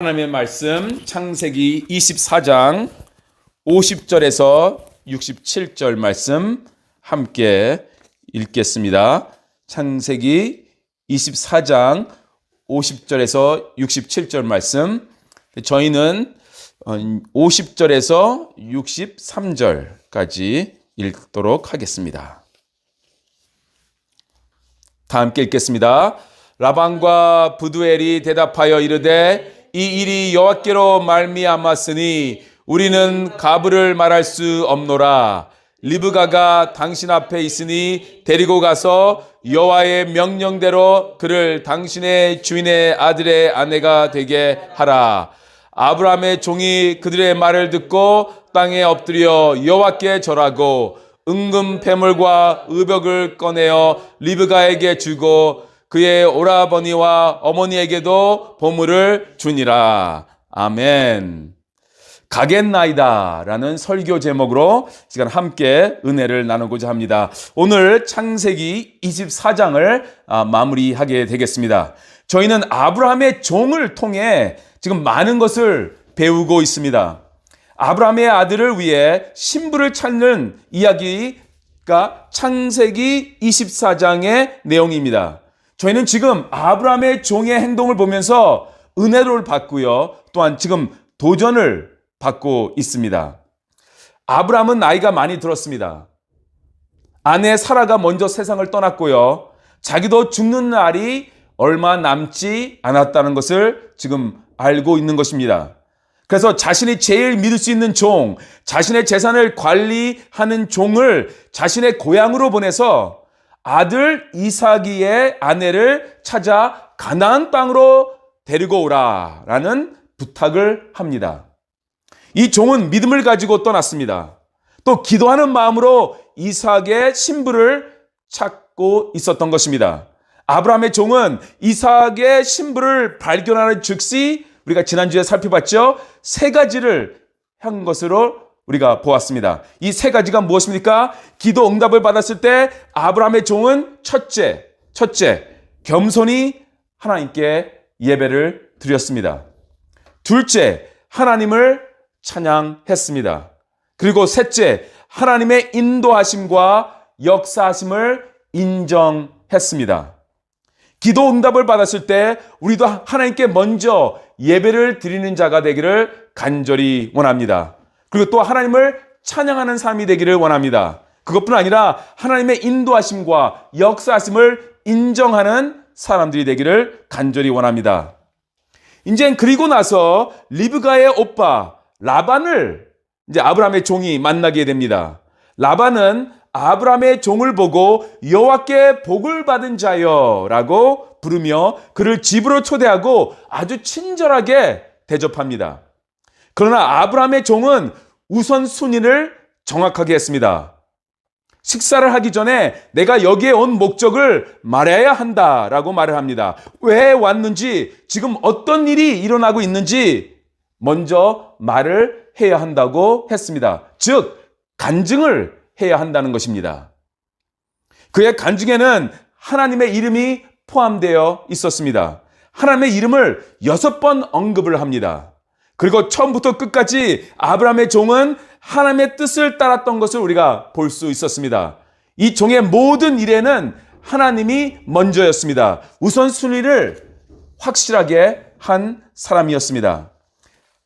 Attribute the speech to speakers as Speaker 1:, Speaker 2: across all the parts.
Speaker 1: 하나님의 말씀 창세기 24장 50절에서 67절 말씀 함께 읽겠습니다. 창세기 24장 50절에서 67절 말씀, 저희는 50절에서 63절까지 읽도록 하겠습니다. 다 함께 읽겠습니다. 라반과 부두엘이 대답하여 이르되 이 일이 여호와께로 말미암았으니 우리는 가브를 말할 수 없노라. 리브가가 당신 앞에 있으니 데리고 가서 여호와의 명령대로 그를 당신의 주인의 아들의 아내가 되게 하라. 아브라함의 종이 그들의 말을 듣고 땅에 엎드려 여호와께 절하고 은금 패물과 의벽을 꺼내어 리브가에게 주고 그의 오라버니와 어머니에게도 보물을 주니라. 아멘. 가겠나이다 라는 설교 제목으로 시간 함께 은혜를 나누고자 합니다. 오늘 창세기 24장을 마무리하게 되겠습니다. 저희는 아브라함의 종을 통해 지금 많은 것을 배우고 있습니다. 아브라함의 아들을 위해 신부를 찾는 이야기가 창세기 24장의 내용입니다. 저희는 지금 아브라함의 종의 행동을 보면서 은혜를 받고요. 또한 지금 도전을 받고 있습니다. 아브라함은 나이가 많이 들었습니다. 아내 사라가 먼저 세상을 떠났고요. 자기도 죽는 날이 얼마 남지 않았다는 것을 지금 알고 있는 것입니다. 그래서 자신이 제일 믿을 수 있는 종, 자신의 재산을 관리하는 종을 자신의 고향으로 보내서 아들 이삭의 아내를 찾아 가나안 땅으로 데리고 오라라는 부탁을 합니다. 이 종은 믿음을 가지고 떠났습니다. 또 기도하는 마음으로 이삭의 신부를 찾고 있었던 것입니다. 아브라함의 종은 이삭의 신부를 발견하는 즉시 우리가 지난주에 살펴봤죠? 세 가지를 한 것으로 우리가 보았습니다. 이 세 가지가 무엇입니까? 기도 응답을 받았을 때 아브라함의 종은 첫째, 겸손히 하나님께 예배를 드렸습니다. 둘째, 하나님을 찬양했습니다. 그리고 셋째, 하나님의 인도하심과 역사하심을 인정했습니다. 기도 응답을 받았을 때 우리도 하나님께 먼저 예배를 드리는 자가 되기를 간절히 원합니다. 그리고 또 하나님을 찬양하는 삶이 되기를 원합니다. 그것뿐 아니라 하나님의 인도하심과 역사하심을 인정하는 사람들이 되기를 간절히 원합니다. 이제 그리고 나서 리브가의 오빠 라반을 이제 아브라함의 종이 만나게 됩니다. 라반은 아브라함의 종을 보고 여호와께 복을 받은 자여라고 부르며 그를 집으로 초대하고 아주 친절하게 대접합니다. 그러나 아브라함의 종은 우선순위를 정확하게 했습니다. 식사를 하기 전에 내가 여기에 온 목적을 말해야 한다라고 말을 합니다. 왜 왔는지, 지금 어떤 일이 일어나고 있는지 먼저 말을 해야 한다고 했습니다. 즉, 간증을 해야 한다는 것입니다. 그의 간증에는 하나님의 이름이 포함되어 있었습니다. 하나님의 이름을 6번 언급을 합니다. 그리고 처음부터 끝까지 아브라함의 종은 하나님의 뜻을 따랐던 것을 우리가 볼 수 있었습니다. 이 종의 모든 일에는 하나님이 먼저였습니다. 우선순위를 확실하게 한 사람이었습니다.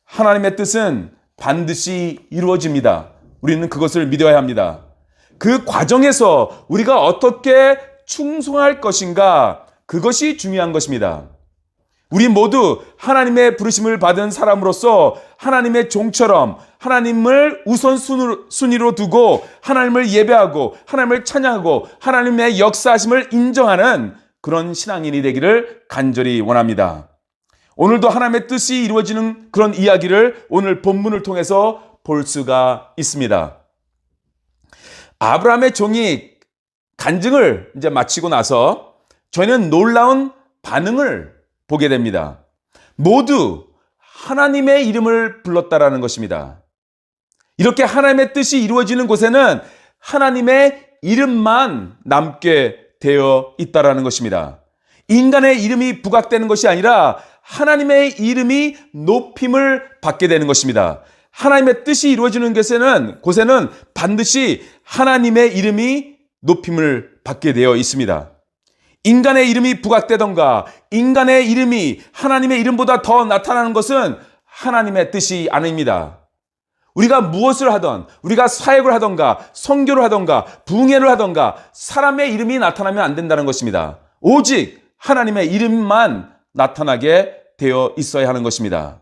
Speaker 1: 하나님의 뜻은 반드시 이루어집니다. 우리는 그것을 믿어야 합니다. 그 과정에서 우리가 어떻게 충성할 것인가, 그것이 중요한 것입니다. 우리 모두 하나님의 부르심을 받은 사람으로서 하나님의 종처럼 하나님을 우선순위로 두고 하나님을 예배하고 하나님을 찬양하고 하나님의 역사하심을 인정하는 그런 신앙인이 되기를 간절히 원합니다. 오늘도 하나님의 뜻이 이루어지는 그런 이야기를 오늘 본문을 통해서 볼 수가 있습니다. 아브라함의 종이 간증을 이제 마치고 나서 저희는 놀라운 반응을 보게 됩니다. 모두 하나님의 이름을 불렀다라는 것입니다. 이렇게 하나님의 뜻이 이루어지는 곳에는 하나님의 이름만 남게 되어 있다라는 것입니다. 인간의 이름이 부각되는 것이 아니라 하나님의 이름이 높임을 받게 되는 것입니다. 하나님의 뜻이 이루어지는 곳에는 반드시 하나님의 이름이 높임을 받게 되어 있습니다. 인간의 이름이 부각되던가 인간의 이름이 하나님의 이름보다 더 나타나는 것은 하나님의 뜻이 아닙니다. 우리가 무엇을 하던, 우리가 사역을 하던가 선교를 하던가 부흥회를 하던가 사람의 이름이 나타나면 안 된다는 것입니다. 오직 하나님의 이름만 나타나게 되어 있어야 하는 것입니다.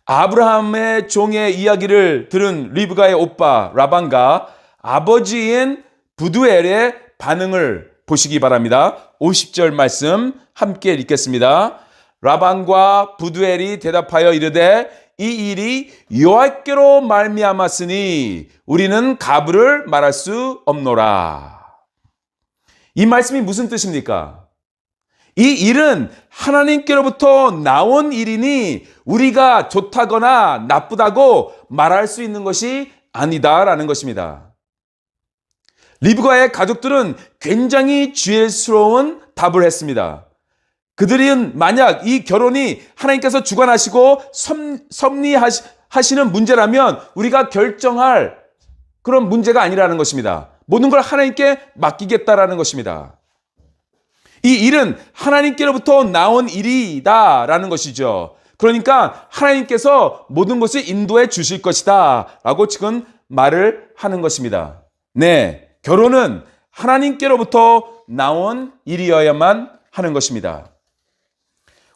Speaker 1: 아브라함의 종의 이야기를 들은 리브가의 오빠 라반과 아버지인 부두엘의 반응을 보시기 바랍니다. 50절 말씀 함께 읽겠습니다. 라반과 부두엘이 대답하여 이르되 이 일이 여호와께로 말미암았으니 우리는 가부를 말할 수 없노라. 이 말씀이 무슨 뜻입니까? 이 일은 하나님께로부터 나온 일이니 우리가 좋다거나 나쁘다고 말할 수 있는 것이 아니다라는 것입니다. 리브가의 가족들은 굉장히 지혜스러운 답을 했습니다. 그들은 만약 이 결혼이 하나님께서 주관하시고 섭리하시는 문제라면 우리가 결정할 그런 문제가 아니라는 것입니다. 모든 걸 하나님께 맡기겠다라는 것입니다. 이 일은 하나님께로부터 나온 일이다라는 것이죠. 그러니까 하나님께서 모든 것을 인도해 주실 것이다 라고 지금 말을 하는 것입니다. 네, 결혼은 하나님께로부터 나온 일이어야만 하는 것입니다.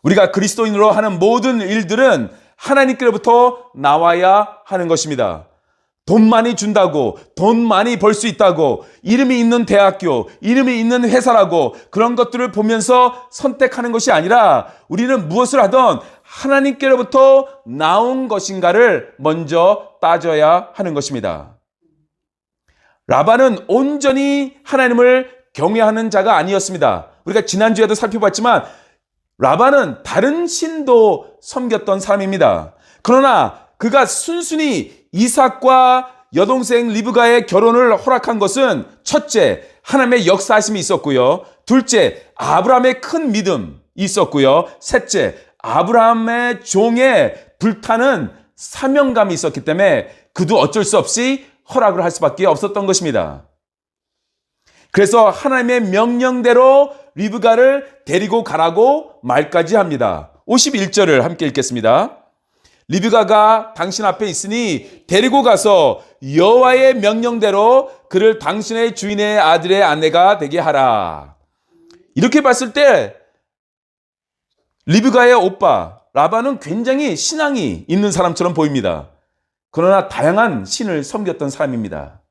Speaker 1: 우리가 그리스도인으로 하는 모든 일들은 하나님께로부터 나와야 하는 것입니다. 돈 많이 준다고, 돈 많이 벌 수 있다고, 이름이 있는 대학교, 이름이 있는 회사라고 그런 것들을 보면서 선택하는 것이 아니라 우리는 무엇을 하든 하나님께로부터 나온 것인가를 먼저 따져야 하는 것입니다. 라반은 온전히 하나님을 경외하는 자가 아니었습니다. 우리가 지난주에도 살펴봤지만 라반은 다른 신도 섬겼던 사람입니다. 그러나 그가 순순히 이삭과 여동생 리브가의 결혼을 허락한 것은 첫째, 하나님의 역사하심이 있었고요. 둘째, 아브라함의 큰 믿음이 있었고요. 셋째, 아브라함의 종의 불타는 사명감이 있었기 때문에 그도 어쩔 수 없이 허락을 할 수밖에 없었던 것입니다. 그래서 하나님의 명령대로 리브가를 데리고 가라고 말까지 합니다. 51절을 함께 읽겠습니다. 리브가가 당신 앞에 있으니 데리고 가서 여호와의 명령대로 그를 당신의 주인의 아들의 아내가 되게 하라. 이렇게 봤을 때 리브가의 오빠 라반은 굉장히 신앙이 있는 사람처럼 보입니다. 그러나 다양한 신을 섬겼던 사람입니다.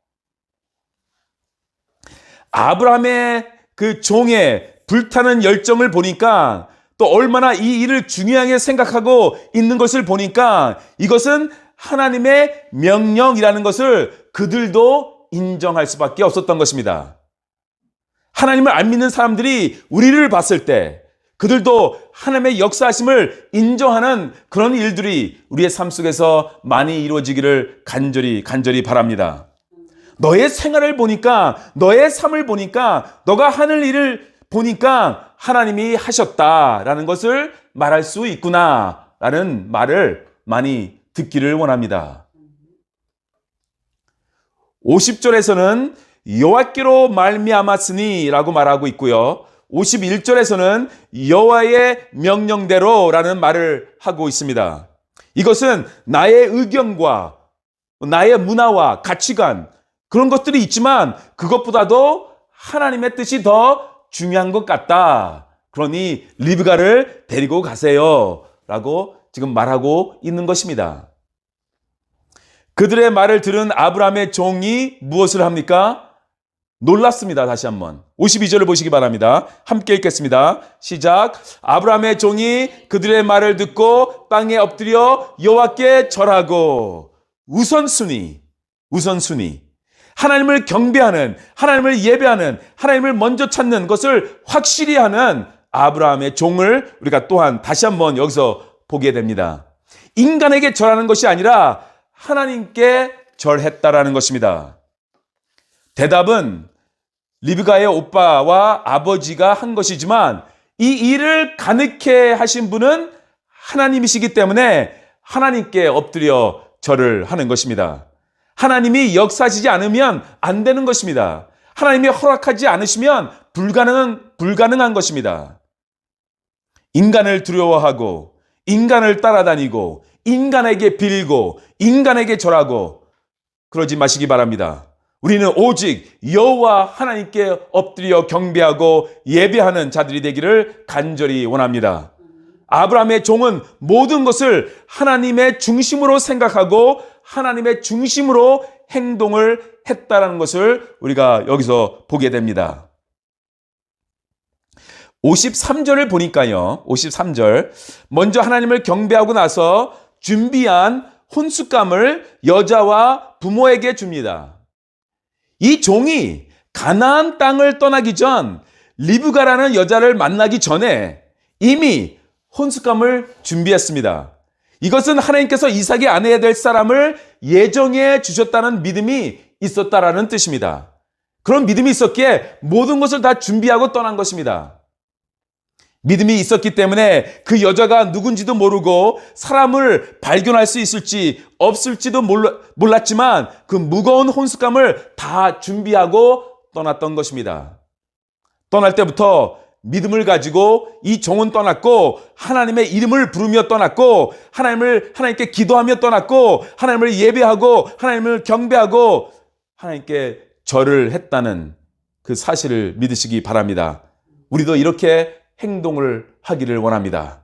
Speaker 1: 아브라함의 그 종의 불타는 열정을 보니까 또 얼마나 이 일을 중요하게 생각하고 있는 것을 보니까 이것은 하나님의 명령이라는 것을 그들도 인정할 수밖에 없었던 것입니다. 하나님을 안 믿는 사람들이 우리를 봤을 때 그들도 하나님의 역사하심을 인정하는 그런 일들이 우리의 삶 속에서 많이 이루어지기를 간절히 바랍니다. 너의 생활을 보니까, 너의 삶을 보니까, 너가 하는 일을 보니까 하나님이 하셨다라는 것을 말할 수 있구나라는 말을 많이 듣기를 원합니다. 50절에서는 여호와께로 말미암았으니 라고 말하고 있고요. 51절에서는 여호와의 명령대로라는 말을 하고 있습니다. 이것은 나의 의견과 나의 문화와 가치관 그런 것들이 있지만 그것보다도 하나님의 뜻이 더 중요한 것 같다. 그러니 리브가를 데리고 가세요 라고 지금 말하고 있는 것입니다. 그들의 말을 들은 아브라함의 종이 무엇을 합니까? 놀랐습니다. 다시 한번 52절을 보시기 바랍니다. 함께 읽겠습니다. 시작. 아브라함의 종이 그들의 말을 듣고 땅에 엎드려 여호와께 절하고 우선순위 하나님을 경배하는, 하나님을 예배하는, 하나님을 먼저 찾는 것을 확실히 하는 아브라함의 종을 우리가 또한 다시 한번 여기서 보게 됩니다. 인간에게 절하는 것이 아니라 하나님께 절했다라는 것입니다. 대답은 리브가의 오빠와 아버지가 한 것이지만 이 일을 가능케 하신 분은 하나님이시기 때문에 하나님께 엎드려 절을 하는 것입니다. 하나님이 역사하시지 않으면 안 되는 것입니다. 하나님이 허락하지 않으시면 불가능한 것입니다. 인간을 두려워하고 인간을 따라다니고 인간에게 빌고 인간에게 절하고 그러지 마시기 바랍니다. 우리는 오직 여호와 하나님께 엎드려 경배하고 예배하는 자들이 되기를 간절히 원합니다. 아브라함의 종은 모든 것을 하나님의 중심으로 생각하고 하나님의 중심으로 행동을 했다라는 것을 우리가 여기서 보게 됩니다. 53절을 보니까요. 53절. 먼저 하나님을 경배하고 나서 준비한 혼숫감을 여자와 부모에게 줍니다. 이 종이 가나안 땅을 떠나기 전 리브가라는 여자를 만나기 전에 이미 혼숫감을 준비했습니다. 이것은 하나님께서 이삭의 아내야 될 사람을 예정해 주셨다는 믿음이 있었다라는 뜻입니다. 그런 믿음이 있었기에 모든 것을 다 준비하고 떠난 것입니다. 믿음이 있었기 때문에 그 여자가 누군지도 모르고 사람을 발견할 수 있을지 없을지도 몰랐지만 그 무거운 혼숫감을 다 준비하고 떠났던 것입니다. 떠날 때부터 믿음을 가지고 이 종은 떠났고 하나님의 이름을 부르며 떠났고 하나님께 기도하며 떠났고 하나님을 예배하고 하나님을 경배하고 하나님께 절을 했다는 그 사실을 믿으시기 바랍니다. 우리도 이렇게 행동을 하기를 원합니다.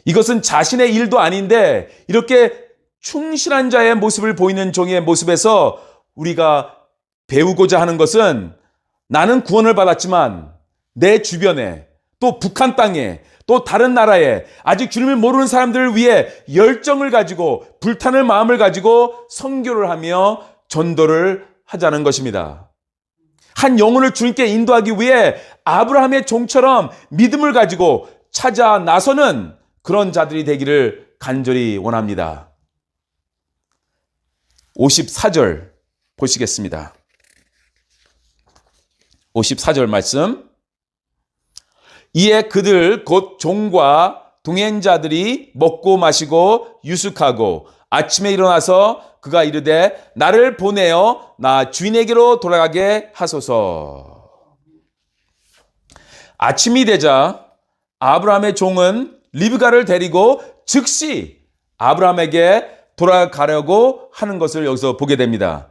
Speaker 1: 이것은 자신의 일도 아닌데 이렇게 충실한 자의 모습을 보이는 종의 모습에서 우리가 배우고자 하는 것은 나는 구원을 받았지만 내 주변에 또 북한 땅에 또 다른 나라에 아직 주님을 모르는 사람들을 위해 열정을 가지고 불타는 마음을 가지고 선교를 하며 전도를 하자는 것입니다. 한 영혼을 주님께 인도하기 위해 아브라함의 종처럼 믿음을 가지고 찾아 나서는 그런 자들이 되기를 간절히 원합니다. 54절 보시겠습니다. 54절 말씀. 이에 그들 곧 종과 동행자들이 먹고 마시고 유숙하고 아침에 일어나서 그가 이르되 나를 보내어 나 주인에게로 돌아가게 하소서. 아침이 되자 아브라함의 종은 리브가를 데리고 즉시 아브라함에게 돌아가려고 하는 것을 여기서 보게 됩니다.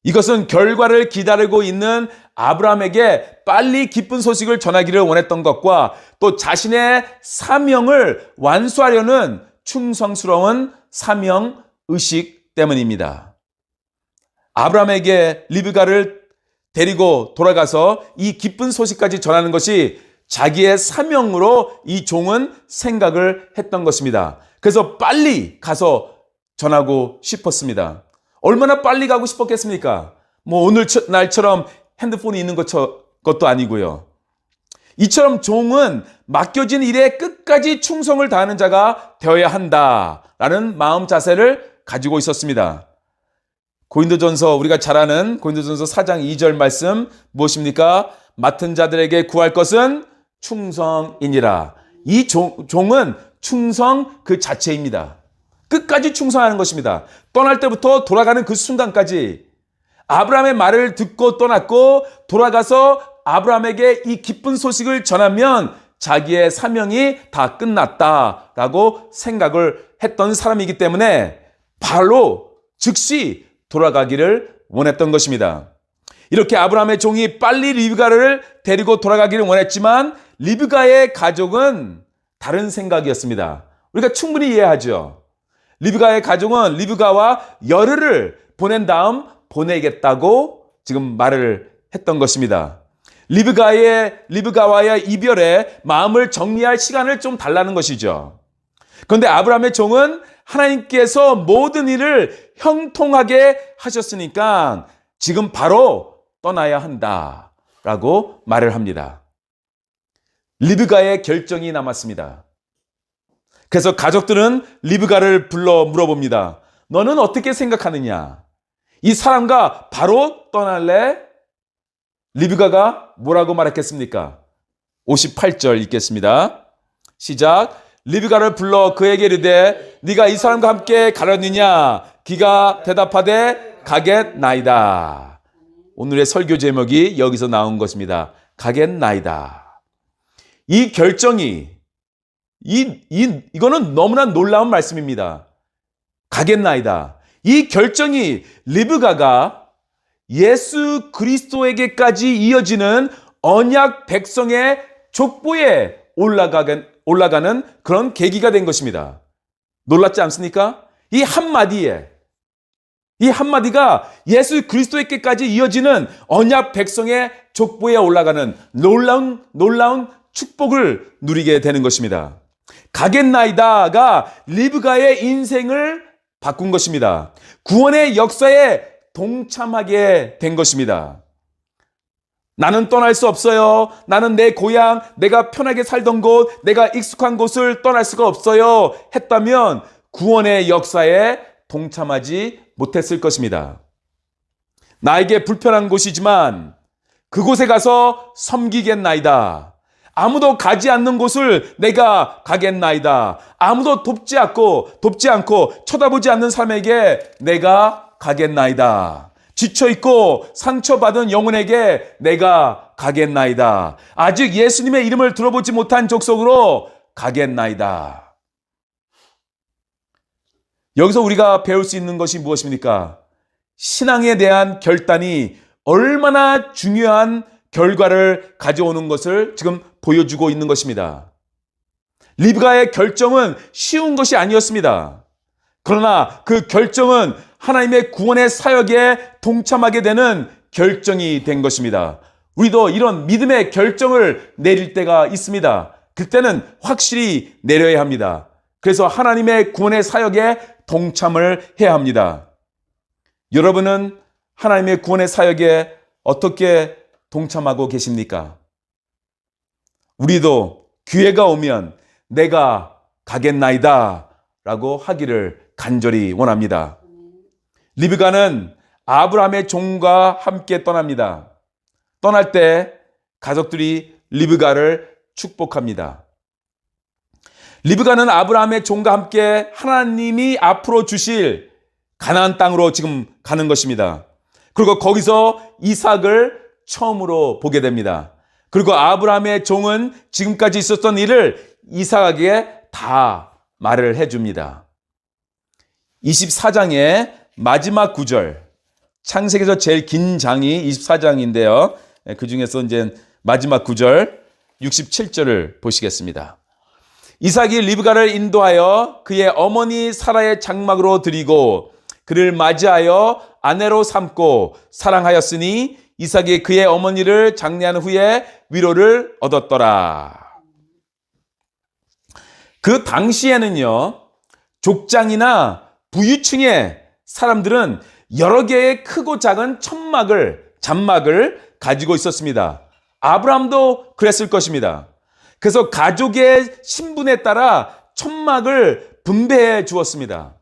Speaker 1: 이것은 결과를 기다리고 있는 아브라함에게 빨리 기쁜 소식을 전하기를 원했던 것과 또 자신의 사명을 완수하려는 충성스러운 사명 의식 때문입니다. 아브라함에게 리브가를 데리고 돌아가서 이 기쁜 소식까지 전하는 것이 자기의 사명으로 이 종은 생각을 했던 것입니다. 그래서 빨리 가서 전하고 싶었습니다. 얼마나 빨리 가고 싶었겠습니까? 오늘 날처럼 핸드폰이 있는 것도 아니고요. 이처럼 종은 맡겨진 일에 끝까지 충성을 다하는 자가 되어야 한다라는 마음 자세를 가지고 있었습니다. 고린도전서 우리가 잘 아는 고린도전서 4장 2절 말씀 무엇입니까? 맡은 자들에게 구할 것은 충성이니라. 이 종은 충성 그 자체입니다. 끝까지 충성하는 것입니다. 떠날 때부터 돌아가는 그 순간까지 아브라함의 말을 듣고 떠났고 돌아가서 아브라함에게 이 기쁜 소식을 전하면 자기의 사명이 다 끝났다라고 생각을 했던 사람이기 때문에 바로 즉시 돌아가기를 원했던 것입니다. 이렇게 아브라함의 종이 빨리 리브가를 데리고 돌아가기를 원했지만 리브가의 가족은 다른 생각이었습니다. 우리가 충분히 이해하죠. 리브가의 가족은 리브가와 열흘을 보낸 다음 보내겠다고 지금 말을 했던 것입니다. 리브가와의 이별에 마음을 정리할 시간을 좀 달라는 것이죠. 그런데 아브라함의 종은 하나님께서 모든 일을 형통하게 하셨으니까 지금 바로 떠나야 한다라고 말을 합니다. 리브가의 결정이 남았습니다. 그래서 가족들은 리브가를 불러 물어봅니다. 너는 어떻게 생각하느냐? 이 사람과 바로 떠날래? 리브가가 뭐라고 말했겠습니까? 58절 읽겠습니다. 시작. 리브가를 불러 그에게 이르되 네가 이 사람과 함께 가렸느냐? 그가 대답하되 가겠나이다. 오늘의 설교 제목이 여기서 나온 것입니다. 가겠나이다. 이 결정이 이거는 너무나 놀라운 말씀입니다. 가겠나이다. 이 결정이 리브가가 예수 그리스도에게까지 이어지는 언약 백성의 족보에 올라가는 그런 계기가 된 것입니다. 놀랍지 않습니까? 이 한마디가 예수 그리스도에게까지 이어지는 언약 백성의 족보에 올라가는 놀라운 축복을 누리게 되는 것입니다. 가겠나이다가 리브가의 인생을 바꾼 것입니다. 구원의 역사에 동참하게 된 것입니다. 나는 떠날 수 없어요. 나는 내 고향, 내가 편하게 살던 곳, 내가 익숙한 곳을 떠날 수가 없어요. 했다면 구원의 역사에 동참하지 못했을 것입니다. 나에게 불편한 곳이지만 그곳에 가서 섬기겠나이다. 아무도 가지 않는 곳을 내가 가겠나이다. 아무도 돕지 않고 쳐다보지 않는 사람에게 내가 가겠나이다. 지쳐있고 상처받은 영혼에게 내가 가겠나이다. 아직 예수님의 이름을 들어보지 못한 족속으로 가겠나이다. 여기서 우리가 배울 수 있는 것이 무엇입니까? 신앙에 대한 결단이 얼마나 중요한 결과를 가져오는 것을 지금 보여주고 있는 것입니다. 리브가의 결정은 쉬운 것이 아니었습니다. 그러나 그 결정은 하나님의 구원의 사역에 동참하게 되는 결정이 된 것입니다. 우리도 이런 믿음의 결정을 내릴 때가 있습니다. 그때는 확실히 내려야 합니다. 그래서 하나님의 구원의 사역에 동참을 해야 합니다. 여러분은 하나님의 구원의 사역에 어떻게 동참하고 계십니까? 우리도 기회가 오면 내가 가겠나이다 라고 하기를 간절히 원합니다. 리브가는 아브라함의 종과 함께 떠납니다. 떠날 때 가족들이 리브가를 축복합니다. 리브가는 아브라함의 종과 함께 하나님이 앞으로 주실 가나안 땅으로 지금 가는 것입니다. 그리고 거기서 이삭을 처음으로 보게 됩니다. 그리고 아브라함의 종은 지금까지 있었던 일을 이삭에게 다 말을 해줍니다. 24장의 마지막 구절, 창세기에서 제일 긴 장이 24장인데요. 그 중에서 이제 마지막 구절 67절을 보시겠습니다. 이삭이 리브가를 인도하여 그의 어머니 사라의 장막으로 들이고 그를 맞이하여 아내로 삼고 사랑하였으니 이삭이 그의 어머니를 장례한 후에 위로를 얻었더라. 그 당시에는요, 족장이나 부유층의 사람들은 여러 개의 크고 작은 잔막을 가지고 있었습니다. 아브라함도 그랬을 것입니다. 그래서 가족의 신분에 따라 천막을 분배해 주었습니다.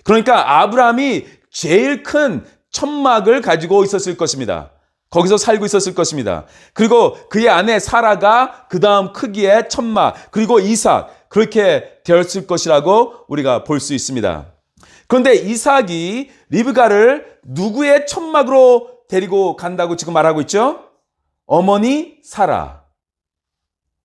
Speaker 1: 그러니까 아브라함이 제일 큰 천막을 가지고 있었을 것입니다. 거기서 살고 있었을 것입니다. 그리고 그의 아내 사라가 그 다음 크기의 천막, 그리고 이삭, 그렇게 되었을 것이라고 우리가 볼 수 있습니다. 그런데 이삭이 리브가를 누구의 천막으로 데리고 간다고 지금 말하고 있죠? 어머니 사라.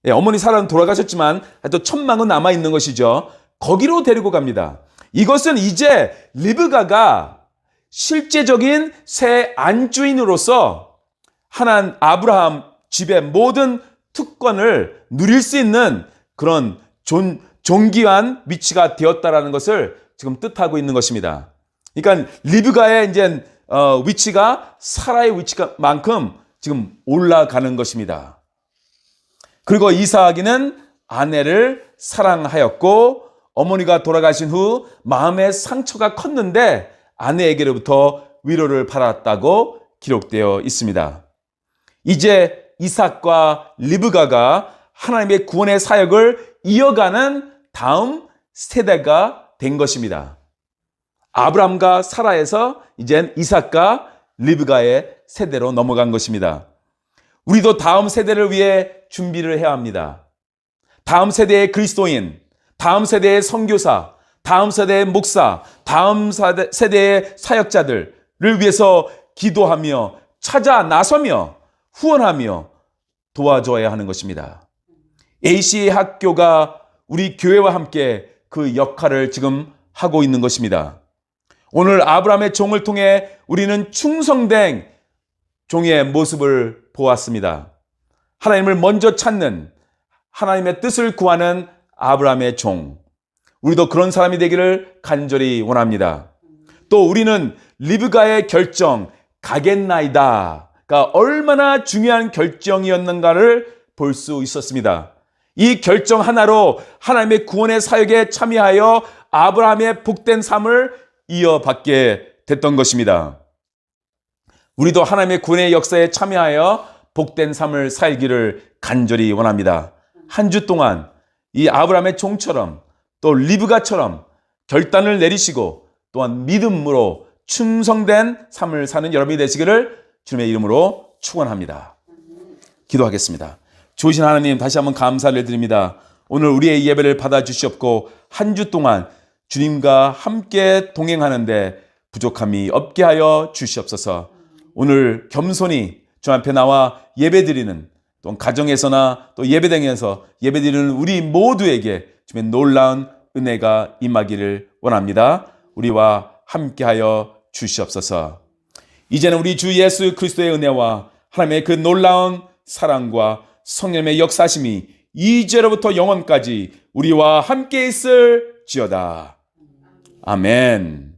Speaker 1: 예, 어머니 사라는 돌아가셨지만 또 천막은 남아있는 것이죠. 거기로 데리고 갑니다. 이것은 이제 리브가가 실제적인 새 안주인으로서 아브라함 집의 모든 특권을 누릴 수 있는 그런 존귀한 위치가 되었다라는 것을 지금 뜻하고 있는 것입니다. 그러니까 리브가의 이제 위치가 사라의 위치만큼 지금 올라가는 것입니다. 그리고 이삭이는 아내를 사랑하였고 어머니가 돌아가신 후 마음의 상처가 컸는데 아내에게로부터 위로를 받았다고 기록되어 있습니다. 이제 이삭과 리브가가 하나님의 구원의 사역을 이어가는 다음 세대가 된 것입니다. 아브람과 사라에서 이젠 이삭과 리브가의 세대로 넘어간 것입니다. 우리도 다음 세대를 위해 준비를 해야 합니다. 다음 세대의 그리스도인, 다음 세대의 선교사, 다음 세대의 목사, 다음 세대의 사역자들을 위해서 기도하며 찾아 나서며 후원하며 도와줘야 하는 것입니다. AC 학교가 우리 교회와 함께 그 역할을 지금 하고 있는 것입니다. 오늘 아브라함의 종을 통해 우리는 충성된 종의 모습을 보았습니다. 하나님을 먼저 찾는, 하나님의 뜻을 구하는 아브라함의 종. 우리도 그런 사람이 되기를 간절히 원합니다. 또 우리는 리브가의 결정, 가겠나이다가 얼마나 중요한 결정이었는가를 볼 수 있었습니다. 이 결정 하나로 하나님의 구원의 사역에 참여하여 아브라함의 복된 삶을 이어받게 됐던 것입니다. 우리도 하나님의 구원의 역사에 참여하여 복된 삶을 살기를 간절히 원합니다. 한 주 동안 이 아브라함의 종처럼 또 리브가처럼 결단을 내리시고 또한 믿음으로 충성된 삶을 사는 여러분이 되시기를 주님의 이름으로 축원합니다. 기도하겠습니다. 좋으신 하나님, 다시 한번 감사를 드립니다. 오늘 우리의 예배를 받아주시옵고 한 주 동안 주님과 함께 동행하는데 부족함이 없게 하여 주시옵소서. 오늘 겸손히 주 앞에 나와 예배드리는, 또 가정에서나 또 예배당에서 예배드리는 우리 모두에게 주님의 놀라운 은혜가 임하기를 원합니다. 우리와 함께하여 주시옵소서. 이제는 우리 주 예수 그리스도의 은혜와 하나님의 그 놀라운 사랑과 성령의 역사심이 이제로부터 영원까지 우리와 함께 있을지어다. 아멘.